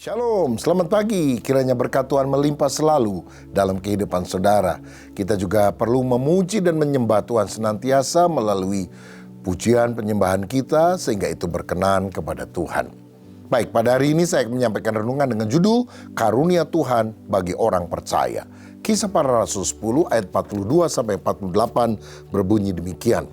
Shalom, selamat pagi. Kiranya berkat Tuhan melimpah selalu dalam kehidupan saudara. Kita juga perlu memuji dan menyembah Tuhan senantiasa melalui pujian penyembahan kita sehingga itu berkenan kepada Tuhan. Baik, pada hari ini saya akan menyampaikan renungan dengan judul Karunia Tuhan bagi Orang Percaya. Kisah Para Rasul 10 ayat 42-48 berbunyi demikian.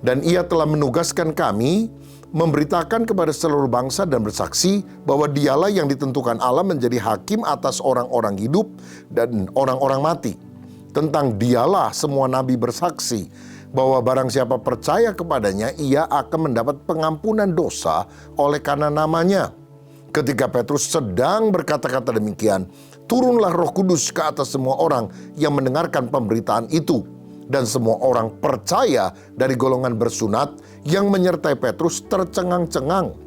Dan ia telah menugaskan kami memberitakan kepada seluruh bangsa dan bersaksi bahwa dialah yang ditentukan Allah menjadi hakim atas orang-orang hidup dan orang-orang mati. Tentang dialah semua nabi bersaksi bahwa barang siapa percaya kepadanya, ia akan mendapat pengampunan dosa oleh karena namanya. Ketika Petrus sedang berkata-kata demikian, turunlah Roh Kudus ke atas semua orang yang mendengarkan pemberitaan itu. Dan semua orang percaya dari golongan bersunat yang menyertai Petrus tercengang-cengang.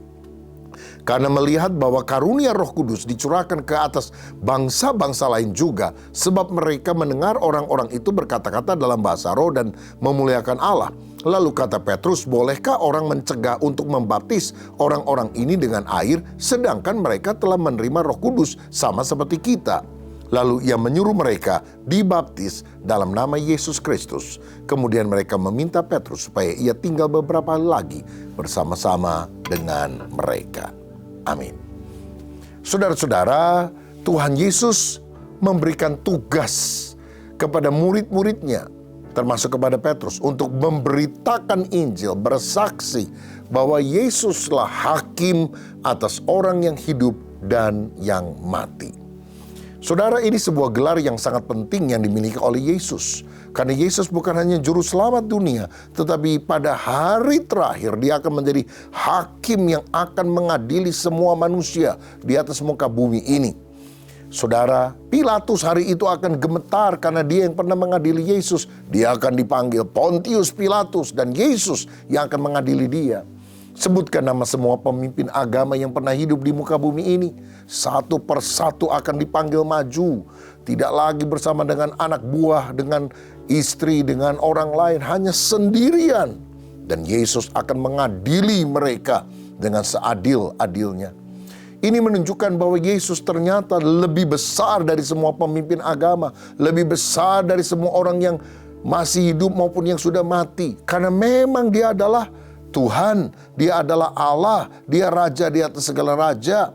Karena melihat bahwa karunia Roh Kudus dicurahkan ke atas bangsa-bangsa lain juga. Sebab mereka mendengar orang-orang itu berkata-kata dalam bahasa roh dan memuliakan Allah. Lalu kata Petrus, bolehkah orang mencegah untuk membaptis orang-orang ini dengan air sedangkan mereka telah menerima Roh Kudus sama seperti kita? Lalu ia menyuruh mereka dibaptis dalam nama Yesus Kristus. Kemudian mereka meminta Petrus supaya ia tinggal beberapa hari lagi bersama-sama dengan mereka. Amin. Saudara-saudara, Tuhan Yesus memberikan tugas kepada murid-muridnya, termasuk kepada Petrus, untuk memberitakan Injil, bersaksi bahwa Yesuslah hakim atas orang yang hidup dan yang mati. Saudara, ini sebuah gelar yang sangat penting yang dimiliki oleh Yesus. Karena Yesus bukan hanya juru selamat dunia, tetapi pada hari terakhir dia akan menjadi hakim yang akan mengadili semua manusia di atas muka bumi ini. Saudara, Pilatus hari itu akan gemetar karena dia yang pernah mengadili Yesus. Dia akan dipanggil Pontius Pilatus dan Yesus yang akan mengadili dia. Sebutkan nama semua pemimpin agama yang pernah hidup di muka bumi ini. Satu persatu akan dipanggil maju. Tidak lagi bersama dengan anak buah, dengan istri, dengan orang lain. Hanya sendirian. Dan Yesus akan mengadili mereka dengan seadil-adilnya. Ini menunjukkan bahwa Yesus ternyata lebih besar dari semua pemimpin agama. Lebih besar dari semua orang yang masih hidup maupun yang sudah mati. Karena memang dia adalah Tuhan, dia adalah Allah, dia raja di atas segala raja.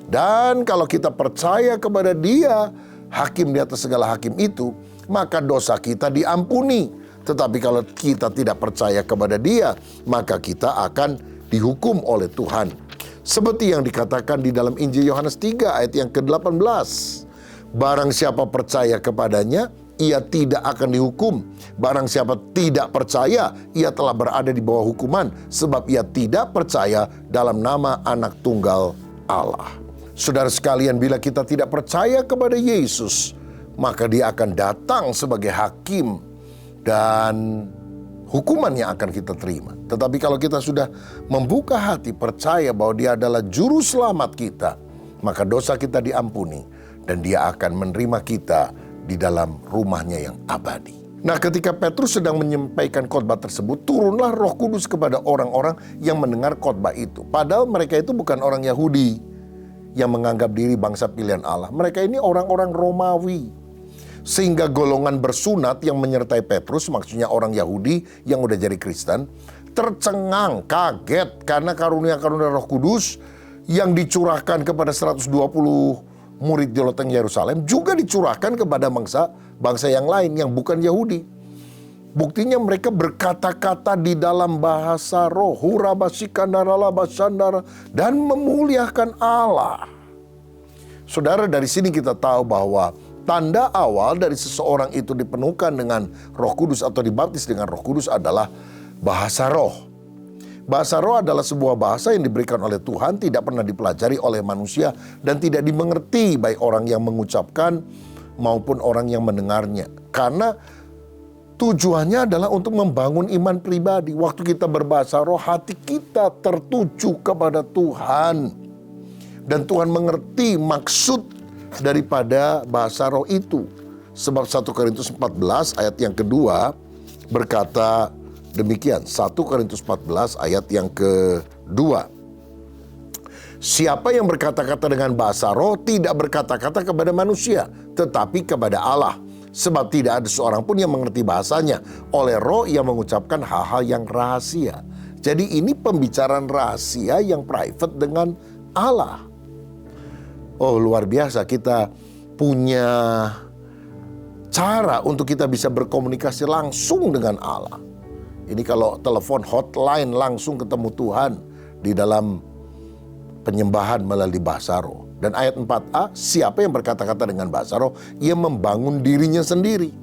Dan kalau kita percaya kepada dia, hakim di atas segala hakim itu, maka dosa kita diampuni. Tetapi kalau kita tidak percaya kepada dia, maka kita akan dihukum oleh Tuhan. Seperti yang dikatakan di dalam Injil Yohanes 3 ayat yang ke-18. Barang siapa percaya kepadanya, ia tidak akan dihukum. Barang siapa tidak percaya, ia telah berada di bawah hukuman, sebab ia tidak percaya dalam nama Anak Tunggal Allah. Saudara sekalian, bila kita tidak percaya kepada Yesus, maka dia akan datang sebagai hakim dan hukuman yang akan kita terima. Tetapi kalau kita sudah membuka hati, percaya bahwa dia adalah juru selamat kita, maka dosa kita diampuni dan dia akan menerima kita di dalam rumahnya yang abadi. Nah, ketika Petrus sedang menyampaikan khotbah tersebut, turunlah Roh Kudus kepada orang-orang yang mendengar khotbah itu. Padahal mereka itu bukan orang Yahudi yang menganggap diri bangsa pilihan Allah. Mereka ini orang-orang Romawi. Sehingga golongan bersunat yang menyertai Petrus, maksudnya orang Yahudi yang udah jadi Kristen, tercengang, kaget karena karunia-karunia Roh Kudus yang dicurahkan kepada 120 murid di loteng Yerusalem juga dicurahkan kepada bangsa yang lain yang bukan Yahudi. Buktinya mereka berkata-kata di dalam bahasa roh, hurabasikandara dan memuliakan Allah. Saudara, dari sini kita tahu bahwa tanda awal dari seseorang itu dipenuhkan dengan Roh Kudus atau dibaptis dengan Roh Kudus adalah bahasa roh. Bahasa roh adalah sebuah bahasa yang diberikan oleh Tuhan, tidak pernah dipelajari oleh manusia dan tidak dimengerti baik orang yang mengucapkan maupun orang yang mendengarnya. Karena tujuannya adalah untuk membangun iman pribadi. Waktu kita berbahasa roh, hati kita tertuju kepada Tuhan. Dan Tuhan mengerti maksud daripada bahasa roh itu. Sebab 1 Korintus 14 ayat yang kedua berkata demikian. 1 Korintus 14 ayat yang kedua. Siapa yang berkata-kata dengan bahasa roh tidak berkata-kata kepada manusia, tetapi kepada Allah. Sebab tidak ada seorang pun yang mengerti bahasanya. Oleh roh ia mengucapkan hal-hal yang rahasia. Jadi ini pembicaraan rahasia yang private dengan Allah. Oh, luar biasa, kita punya cara untuk kita bisa berkomunikasi langsung dengan Allah. Ini kalau telepon hotline langsung ketemu Tuhan di dalam penyembahan melalui bahasa roh. Dan ayat 4a, siapa yang berkata-kata dengan bahasa roh, ia membangun dirinya sendiri.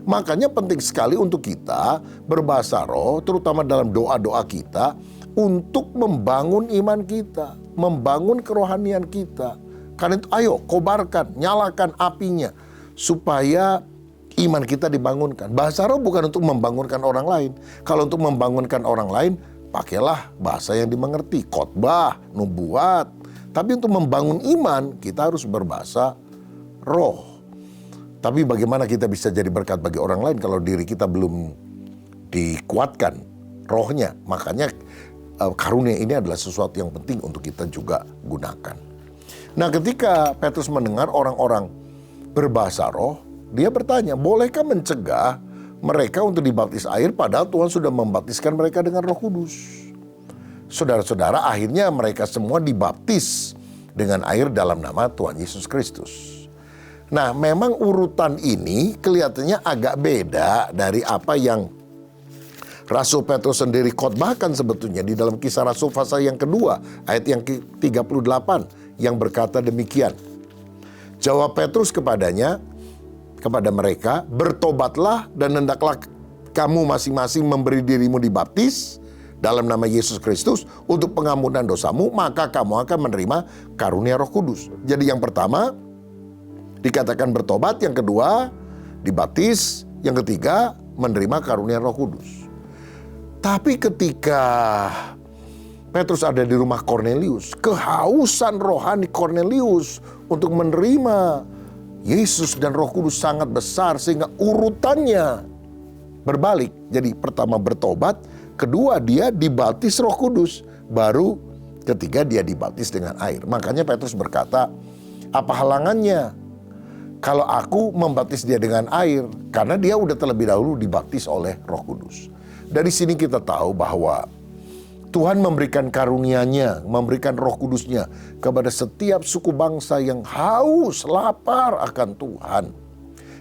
Makanya penting sekali untuk kita berbahasa roh, terutama dalam doa-doa kita, untuk membangun iman kita, membangun kerohanian kita. Karena itu ayo kobarkan, nyalakan apinya, supaya iman kita dibangunkan. Bahasa roh bukan untuk membangunkan orang lain. Kalau untuk membangunkan orang lain, pakailah bahasa yang dimengerti, khotbah, nubuat. Tapi untuk membangun iman, kita harus berbahasa roh. Tapi bagaimana kita bisa jadi berkat bagi orang lain kalau diri kita belum dikuatkan rohnya? Makanya karunia ini adalah sesuatu yang penting untuk kita juga gunakan. Nah, ketika Petrus mendengar orang-orang berbahasa roh, dia bertanya, bolehkah mencegah mereka untuk dibaptis air padahal Tuhan sudah membaptiskan mereka dengan Roh Kudus? Saudara-saudara, akhirnya mereka semua dibaptis dengan air dalam nama Tuhan Yesus Kristus. Nah, memang urutan ini kelihatannya agak beda dari apa yang Rasul Petrus sendiri khotbahkan sebetulnya di dalam Kisah Rasul pasal yang kedua, ayat yang ke-38 yang berkata demikian. Jawab Petrus kepada mereka, bertobatlah dan hendaklah kamu masing-masing memberi dirimu dibaptis dalam nama Yesus Kristus untuk pengampunan dosamu, maka kamu akan menerima karunia Roh Kudus. Jadi yang pertama dikatakan bertobat, yang kedua dibaptis, yang ketiga menerima karunia Roh Kudus. Tapi ketika Petrus ada di rumah Kornelius, kehausan rohani Kornelius untuk menerima Yesus dan Roh Kudus sangat besar sehingga urutannya berbalik. Jadi pertama bertobat, kedua dia dibaptis Roh Kudus, baru ketiga dia dibaptis dengan air. Makanya Petrus berkata, apa halangannya kalau aku membaptis dia dengan air? Karena dia udah terlebih dahulu dibaptis oleh Roh Kudus. Dari sini kita tahu bahwa Tuhan memberikan karunia-Nya, memberikan Roh Kudus-Nya kepada setiap suku bangsa yang haus, lapar akan Tuhan.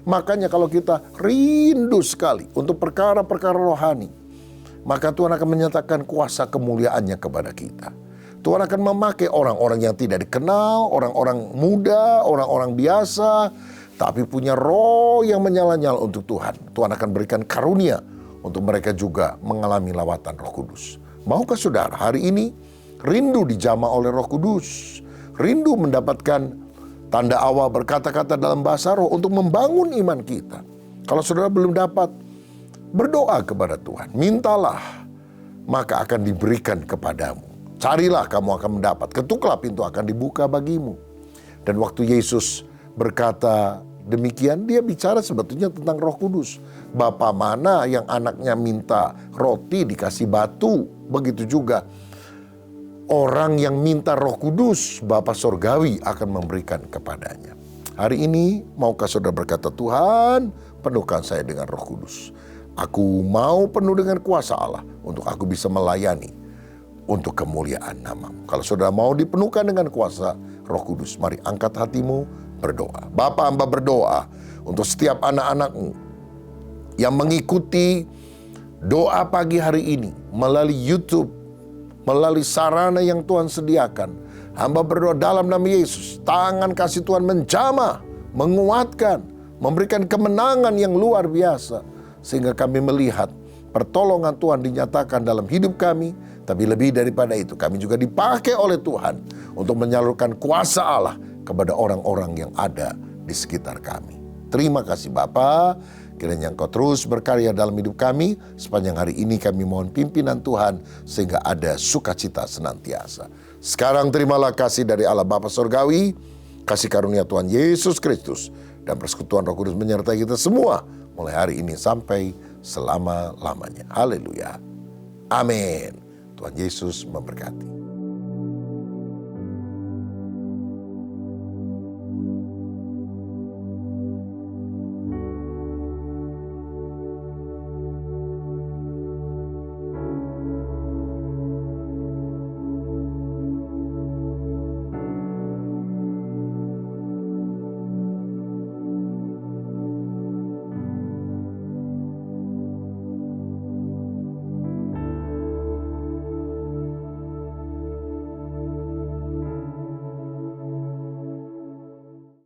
Makanya kalau kita rindu sekali untuk perkara-perkara rohani, maka Tuhan akan menyatakan kuasa kemuliaan-Nya kepada kita. Tuhan akan memakai orang-orang yang tidak dikenal, orang-orang muda, orang-orang biasa, tapi punya roh yang menyala-nyala untuk Tuhan. Tuhan akan berikan karunia untuk mereka juga mengalami lawatan Roh Kudus. Maukah saudara hari ini rindu dijamah oleh Roh Kudus? Rindu mendapatkan tanda awal berkata-kata dalam bahasa roh untuk membangun iman kita. Kalau saudara belum dapat, berdoa kepada Tuhan. Mintalah, maka akan diberikan kepadamu. Carilah, kamu akan mendapat. Ketuklah, pintu akan dibuka bagimu. Dan waktu Yesus berkata demikian, dia bicara sebetulnya tentang Roh Kudus. Bapa mana yang anaknya minta roti dikasih batu? Begitu juga orang yang minta Roh Kudus, Bapa Sorgawi akan memberikan kepadanya. Hari ini maukah saudara berkata, Tuhan penuhkan saya dengan Roh Kudus. Aku mau penuh dengan kuasa Allah untuk aku bisa melayani untuk kemuliaan nama-Mu. Kalau saudara mau dipenuhkan dengan kuasa Roh Kudus, mari angkat hatimu berdoa. Bapa, hamba berdoa untuk setiap anak-anak-Mu yang mengikuti doa pagi hari ini melalui YouTube, melalui sarana yang Tuhan sediakan. Hamba berdoa dalam nama Yesus, tangan kasih Tuhan menjamah, menguatkan, memberikan kemenangan yang luar biasa, sehingga kami melihat pertolongan Tuhan dinyatakan dalam hidup kami. Tapi lebih daripada itu, kami juga dipakai oleh Tuhan untuk menyalurkan kuasa Allah kepada orang-orang yang ada di sekitar kami. Terima kasih Bapa. Kiranya Engkau terus berkarya dalam hidup kami. Sepanjang hari ini kami mohon pimpinan Tuhan sehingga ada sukacita senantiasa. Sekarang terimalah kasih dari Allah Bapa Surgawi, kasih karunia Tuhan Yesus Kristus, dan persekutuan Roh Kudus menyertai kita semua mulai hari ini sampai selama-lamanya. Haleluya. Amin. Tuhan Yesus memberkati.